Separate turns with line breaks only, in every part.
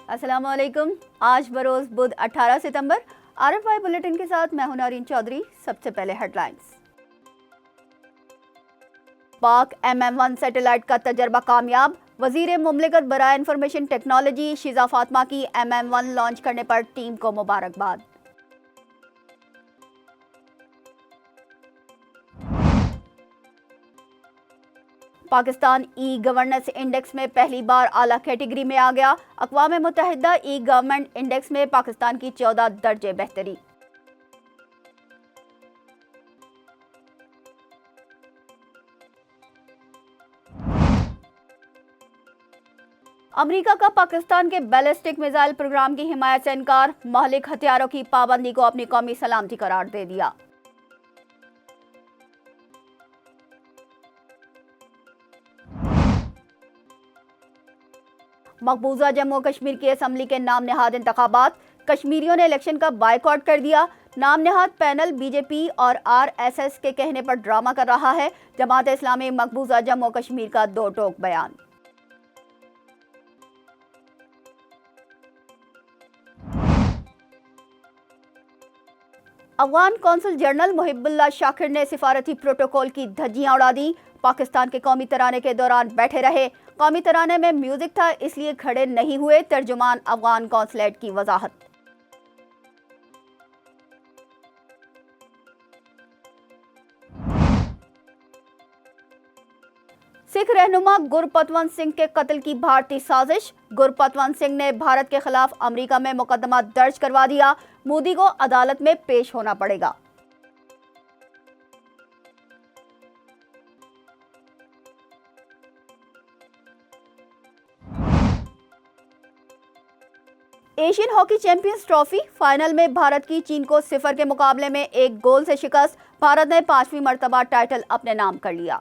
السلام علیکم. آج بروز بدھ 18 ستمبر. RFI بلیٹن کے ساتھ میں ہوں نارین چودھری. سب سے پہلے ہیڈ لائنز. پاک MM-1 سیٹلائٹ کا تجربہ کامیاب. وزیر مملکت برائے انفارمیشن ٹیکنالوجی شیزہ فاطمہ کی MM-1 لانچ کرنے پر ٹیم کو مبارکباد. پاکستان ای گورننس انڈیکس میں پہلی بار اعلیٰ کیٹیگری میں آ گیا. اقوام متحدہ ای گورنمنٹ انڈیکس میں پاکستان کی 14 درجے بہتری. امریکہ کا پاکستان کے بیلسٹک میزائل پروگرام کی حمایت سے انکار. مہلک ہتھیاروں کی پابندی کو اپنی قومی سلامتی قرار دے دیا. مقبوضہ جموں کشمیر کی اسمبلی کے نام نہاد انتخابات. کشمیریوں نے الیکشن کا بائیکاٹ کر دیا. نام نہاد پینل BJP اور RSS کے کہنے پر ڈرامہ کر رہا ہے. جماعت اسلامی مقبوضہ جموں کشمیر کا دو ٹوک بیان. افغان قونصل جنرل محب اللہ شاکر نے سفارتی پروٹوکول کی دھجیاں اڑا دی. پاکستان کے قومی ترانے کے دوران بیٹھے رہے. قومی ترانے میں میوزک تھا اس لیے کھڑے نہیں ہوئے. ترجمان افغان قونصلیٹ کی وضاحت. سکھ رہنما گرپتونت سنگھ کے قتل کی بھارتی سازش. گرپتونت سنگھ نے بھارت کے خلاف امریکہ میں مقدمہ درج کروا دیا. مودی کو عدالت میں پیش ہونا پڑے گا. Asian hockey champions trophy final میں بھارت کی چین کو 0 کے مقابلے میں 1 گول سے شکست. بھارت نے 5ویں مرتبہ ٹائٹل اپنے نام کر لیا.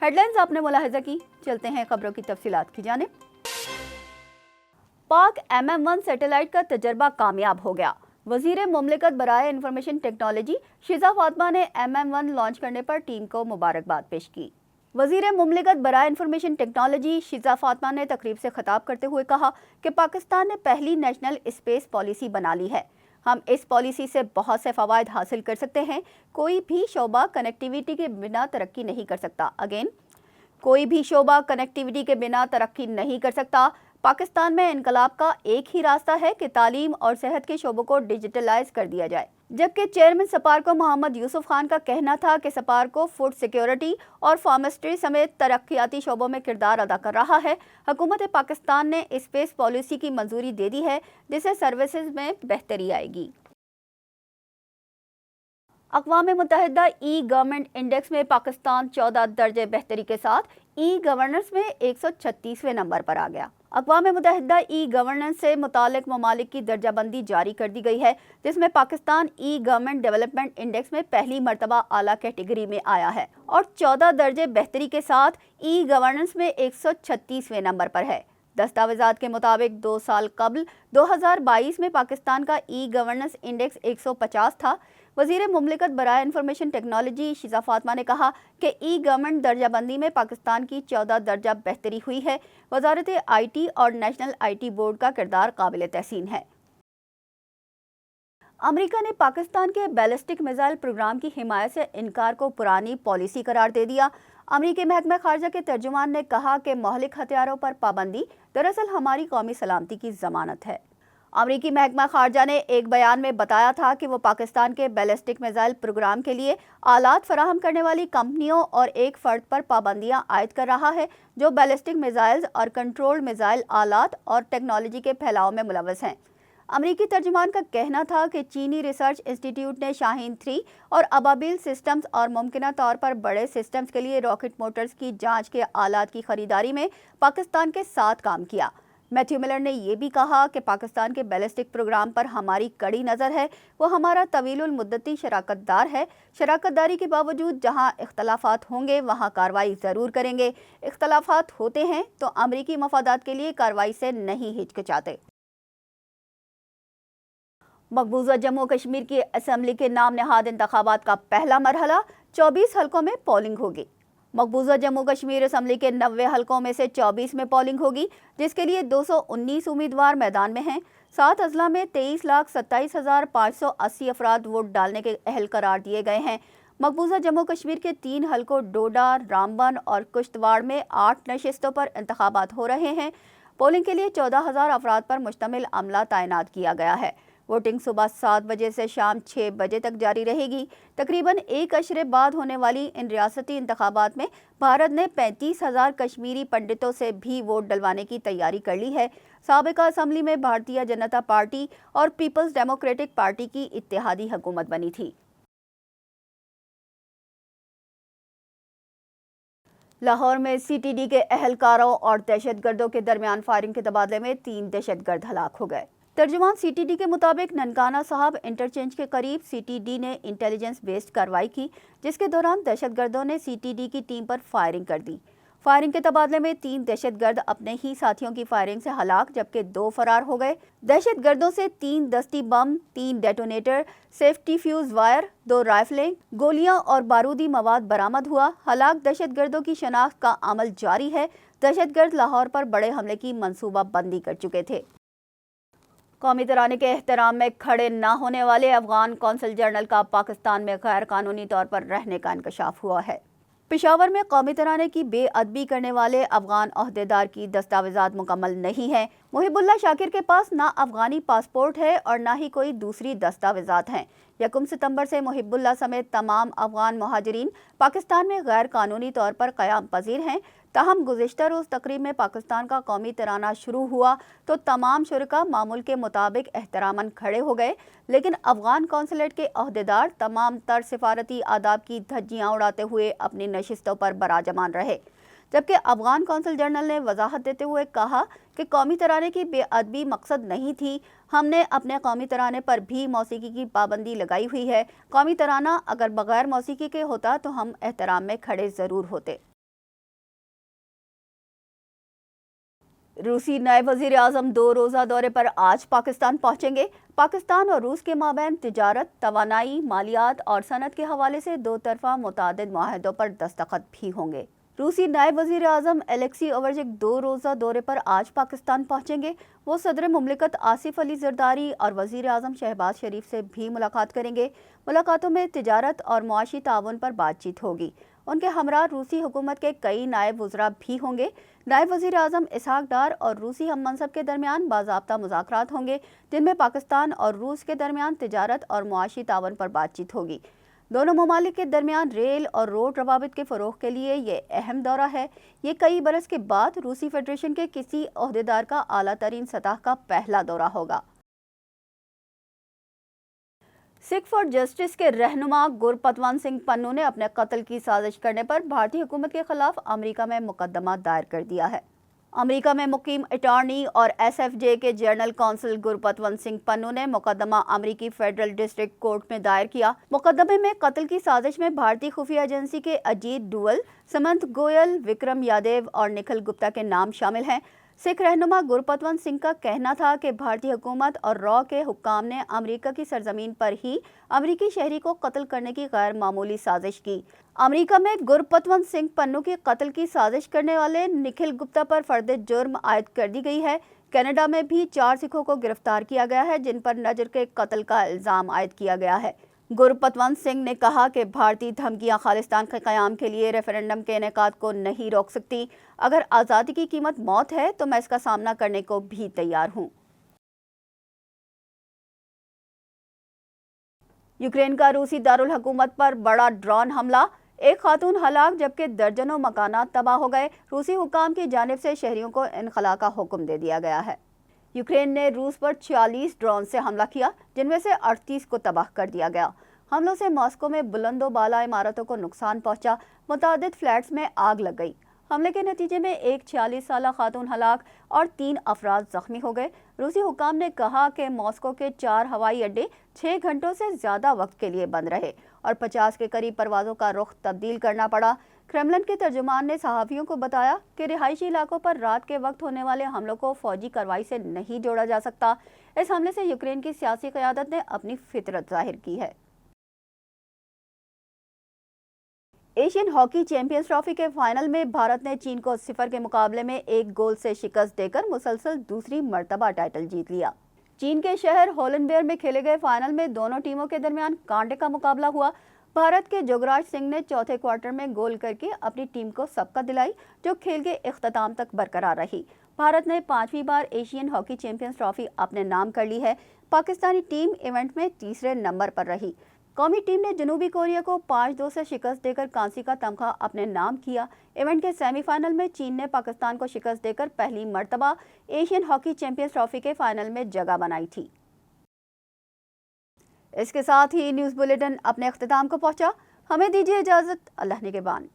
ہیڈ لائنز آپ نے ملاحظہ کی. چلتے ہیں خبروں کی تفصیلات کی جانب. پاک MM-1 سیٹلائٹ کا تجربہ کامیاب ہو گیا. وزیر مملکت برائے انفارمیشن ٹیکنالوجی شیزہ فاطمہ نے MM-1 لانچ کرنے پر ٹیم کو مبارکباد پیش کی. وزیر مملکت برائے انفارمیشن ٹیکنالوجی شیزہ فاطمہ نے تقریب سے خطاب کرتے ہوئے کہا کہ پاکستان نے پہلی نیشنل اسپیس پالیسی بنا لی ہے. ہم اس پالیسی سے بہت سے فوائد حاصل کر سکتے ہیں. کوئی بھی شعبہ کنیکٹیویٹی کے بنا ترقی نہیں کر سکتا. کوئی بھی شعبہ کنیکٹیویٹی کے بنا ترقی نہیں کر سکتا. پاکستان میں انقلاب کا ایک ہی راستہ ہے کہ تعلیم اور صحت کے شعبوں کو ڈیجیٹلائز کر دیا جائے. جبکہ چیئرمین سپارکو محمد یوسف خان کا کہنا تھا کہ سپارکو فوڈ سیکیورٹی اور فارمسٹری سمیت ترقیاتی شعبوں میں کردار ادا کر رہا ہے. حکومت پاکستان نے اسپیس پالیسی کی منظوری دے دی ہے جس سے سروسز میں بہتری آئے گی. اقوام متحدہ ای گورنمنٹ انڈیکس میں پاکستان 14 درجے بہتری کے ساتھ ای گورننس میں 136ویں نمبر پر آ گیا. اقوام متحدہ ای گورننس سے متعلق ممالک کی درجہ بندی جاری کر دی گئی ہے جس میں پاکستان ای گورنمنٹ ڈیولپمنٹ انڈیکس میں پہلی مرتبہ اعلیٰ کیٹیگری میں آیا ہے اور 14 درجے بہتری کے ساتھ ای گورننس میں 136ویں نمبر پر ہے. دستاویزات کے مطابق 2 سال قبل 2022 میں پاکستان کا ای گورننس انڈیکس 150 تھا. وزیر مملکت برائے انفارمیشن ٹیکنالوجی شیزہ فاطمہ نے کہا کہ ای گورنمنٹ درجہ بندی میں پاکستان کی 14 درجہ بہتری ہوئی ہے. وزارت IT اور نیشنل IT بورڈ کا کردار قابل تحسین ہے. امریکہ نے پاکستان کے بیلسٹک میزائل پروگرام کی حمایت سے انکار کو پرانی پالیسی قرار دے دیا. امریکی محکمہ خارجہ کے ترجمان نے کہا کہ مہلک ہتھیاروں پر پابندی دراصل ہماری قومی سلامتی کی ضمانت ہے. امریکی محکمہ خارجہ نے ایک بیان میں بتایا تھا کہ وہ پاکستان کے بیلسٹک میزائل پروگرام کے لیے آلات فراہم کرنے والی کمپنیوں اور ایک فرد پر پابندیاں عائد کر رہا ہے جو بیلسٹک میزائلز اور کنٹرولڈ میزائل آلات اور ٹیکنالوجی کے پھیلاؤ میں ملوث ہیں. امریکی ترجمان کا کہنا تھا کہ چینی ریسرچ انسٹی ٹیوٹ نے شاہین 3 اور ابابیل سسٹمز اور ممکنہ طور پر بڑے سسٹمز کے لیے راکٹ موٹرز کی جانچ کے آلات کی خریداری میں پاکستان کے ساتھ کام کیا. میتھیو ملر نے یہ بھی کہا کہ پاکستان کے بیلسٹک پروگرام پر ہماری کڑی نظر ہے. وہ ہمارا طویل المدتی شراکت دار ہے. شراکت داری کے باوجود جہاں اختلافات ہوں گے وہاں کارروائی ضرور کریں گے. اختلافات ہوتے ہیں تو امریکی مفادات کے لیے کارروائی سے نہیں ہچکچاتے. मकबूजा जम्मू कश्मीर की असम्बली के नाम नहाद इंतखाबात का पहला मरहला 24 हलकों में पोलिंग होगी। मकबूजा जम्मू कश्मीर असम्बली के 90 हलकों में से 24 में पोलिंग होगी, जिसके लिए 219 उम्मीदवार मैदान में हैं। 7 अजला में 23,27,580 अफराद वोट डालने के अहल करार दिए गए हैं। मकबूजा जम्मू कश्मीर के 3 हलकों डोडा, रामबन और किश्तवाड़ में 8 नशिस्तों पर इंतखाबात हो रहे हैं। पोलिंग के लिए 14,000 अफराद पर मुश्तमिल अमला तैनात किया गया है। वोटिंग सुबह 7 बजे से शाम 6 बजे तक जारी रहेगी। तकरीबन 1 अशरे बाद होने वाली इन रियासती इंतखाबात में भारत ने 35,000 कश्मीरी पंडितों से भी वोट डलवाने की तैयारी कर ली है। साबिका असम्बली में भारतीय जनता पार्टी और पीपल्स डेमोक्रेटिक पार्टी की इत्तेहादी हुकूमत बनी थी। लाहौर में सीटीडी के अहलकारों और दहशतगर्दों के दरमियान फायरिंग के तबादले में 3 दहशतगर्द हलाक हो गए। तर्जुमान सीटीडी के मुताबिक ननकाना साहब इंटरचेंज के करीब सीटीडी ने इंटेलिजेंस बेस्ड कार्रवाई की, जिसके दौरान दहशतगर्दों ने सीटीडी की टीम पर फायरिंग कर दी। फायरिंग के तबादले में 3 दहशतगर्द अपने ही साथियों की फायरिंग से हलाक, जबकि 2 फरार हो गए। दहशतगर्दों से 3 दस्ती बम, 3 डेटोनेटर, सेफ्टी फ्यूज वायर, 2 राइफलें, गोलियां और बारूदी मवाद बरामद हुआ। हलाक दहशतगर्दों की शनाख्त का अमल जारी है। दहशतगर्द लाहौर पर बड़े हमले की मंसूबा बंदी कर चुके थे। कौमी तराने के एहतराम में खड़े न होने वाले अफगान कौंसल जनरल का पाकिस्तान में गैर कानूनी तौर पर रहने का इंकशाफ हुआ है। पेशावर में कौमी तराने की बेअदबी करने वाले अफगान ओहदेदार की दस्तावेजात मुकम्मल नहीं है। मुहिबुल्लाह शाकिर के पास ना अफगानी पासपोर्ट है और ना ही कोई दूसरी दस्तावेजात हैं। 1 सितंबर से मुहिबुल्लाह समेत तमाम अफगान मुहाजिरीन पाकिस्तान में गैर कानूनी तौर पर क़याम पजीर हैं। ताहम गुज़िश्ता रोज़ तकरीब में पाकिस्तान का कौमी तराना शुरू हुआ तो तमाम शुरका मामूल के मुताबिक एहतरामन खड़े हो गए, लेकिन अफगान कौंसलेट के अहदेदार तमाम तर सिफारती आदाब की धज्जियाँ उड़ाते हुए अपनी नशिस्तों पर बराजमान रहे। जबकि अफगान कौंसल जनरल ने वजाहत देते हुए कहा कि कौमी तराने की बेअदबी मकसद नहीं थी, हमने अपने कौमी तराने पर भी मौसीकी की पाबंदी लगाई हुई है। कौमी तराना अगर बगैर मौसीकी के होता तो हम एहतराम में खड़े ज़रूर होते। रूसी नायब वज़ीर आज़म 2 रोज़ा दौरे पर आज पाकिस्तान पहुंचेंगे। पाकिस्तान और रूस के माबैन तिजारत, तवानाई, मालियात और सनत के हवाले से 2 तरफ़ा मुतादिद मुआहदों पर दस्तखत भी होंगे। रूसी नायब वज़ीर आज़म एलेक्सी ओवर्जिक 2 रोज़ा दौरे पर आज पाकिस्तान पहुंचेंगे। वो सदर मुमलिकत आसिफ अली ज़रदारी और वज़ीर आज़म शहबाज शरीफ से भी मुलाकात करेंगे। मुलाकातों में तिजारत और मुआशी ताउन पर बातचीत होगी। उनके हमरा रूसी हुकूमत के कई नायब वज़रा भी होंगे। नायब वज़ीर आज़म इसहाक डार और रूसी हम मनसब के दरमियान बाज़ाब्ता मुज़ाकरात होंगे, जिनमें पाकिस्तान और रूस के दरमियान तिजारत और मुआशी ताउन पर बातचीत होगी। दोनों ममालिक के दरमियान रेल और रोड रवाबित के फ़रोग़ के लिए ये अहम दौरा है। ये कई बरस के बाद रूसी फेडरेशन के किसी ओहदेदार का आला तरीन सतह का पहला दौरा होगा। सिख फॉर जस्टिस के रहनुमा गुरपतवंत सिंह पन्नू ने अपने कत्ल की साजिश करने पर भारतीय हुकूमत के खिलाफ अमेरिका में मुकदमा दायर कर दिया है। अमेरिका में मुकीम अटॉर्नी और SFJ के जनरल काउंसिल गुरपतवंत सिंह पन्नू ने मुकदमा अमेरिकी फेडरल डिस्ट्रिक्ट कोर्ट में दायर किया। मुकदमे में कत्ल की साजिश में भारतीय खुफिया एजेंसी के अजीत डुअल, समंत गोयल, विक्रम यादव और निखिल गुप्ता के नाम शामिल हैं। सिख रहनुमा गुरपतवंत सिंह का कहना था कि भारतीय हुकूमत और रॉ के हुक्काम ने अमेरिका की सरजमीन पर ही अमेरिकी शहरी को कत्ल करने की गैर मामूली साजिश की। अमेरिका में गुरपतवंत सिंह पन्नू के कत्ल की साजिश करने वाले निखिल गुप्ता पर फर्द जुर्म आयद कर दी गई है। कनाडा में भी 4 सिखों को गिरफ्तार किया गया है, जिन पर नजर के कत्ल का इल्ज़ाम आयद किया गया है। गुरपतवंत सिंह ने कहा कि भारतीय धमकियां खालिस्तान के क़याम के लिए रेफरेंडम के इनेकाद को नहीं रोक सकती। अगर आज़ादी की कीमत मौत है तो मैं इसका सामना करने को भी तैयार हूं। यूक्रेन का रूसी दारुल हुकूमत पर बड़ा ड्रोन हमला, 1 खातून हलाक जबकि दर्जनों मकानात तबाह हो गए। रूसी हुकाम की जानिब से शहरियों को इनखला का हुक्म दे दिया गया है। यूक्रेन ने रूस पर 46 ड्रोन से हमला किया, जिनमें से 38 को तबाह कर दिया गया। हमलों से मॉस्को में बुलंदो बाला इमारतों को नुकसान पहुंचा, मुतादिद फ्लैट्स में आग लग गई। हमले के नतीजे में एक 46 साला खातून हलाक और 3 अफराद जख्मी हो गए। रूसी हुकाम ने कहा कि मॉस्को के 4 हवाई अड्डे 6 घंटों से ज़्यादा वक्त के लिए बंद रहे और 50 के करीब परवाज़ों का रुख तब्दील करना पड़ा। क्रेमलिन के तर्जुमान ने सहाफ़ियों को बताया कि रिहायशी इलाकों पर रात के वक्त होने वाले हमलों को फौजी कार्रवाई से नहीं जोड़ा जा सकता। इस हमले से यूक्रेन की सियासी क़यादत ने अपनी फितरत ज़ाहिर की है। एशियन हॉकी चैंपियंस ट्रॉफी के फाइनल में भारत ने चीन को 0 के मुकाबले में 1 गोल से शिकस्त देकर मुसलसल दूसरी मर्तबा टाइटल जीत लिया। चीन के शहर होलनबेयर में खेले गए फाइनल में दोनों टीमों के दरमियान कांटे का मुकाबला हुआ। भारत के जोगराज सिंह ने चौथे क्वार्टर में गोल करके अपनी टीम को सबकत दिलाई, जो खेल के इख्तिताम तक बरकरार रही। भारत ने 5वीं बार एशियन हॉकी चैंपियंस ट्रॉफी अपने नाम कर ली है। पाकिस्तानी टीम इवेंट में तीसरे नंबर पर रही। कौमी टीम ने जनूबी कोरिया को 5-2 से शिकस्त देकर कांसी का तमगा अपने नाम किया। इवेंट के सेमीफाइनल में चीन ने पाकिस्तान को शिकस्त देकर पहली मर्तबा एशियन हॉकी चैंपियंस ट्रॉफी के फाइनल में जगह बनाई थी। इसके साथ ही न्यूज़ बुलेटिन अपने अख्तिताम को पहुंचा। हमें दीजिए इजाज़त। अल्लाह निगहबान।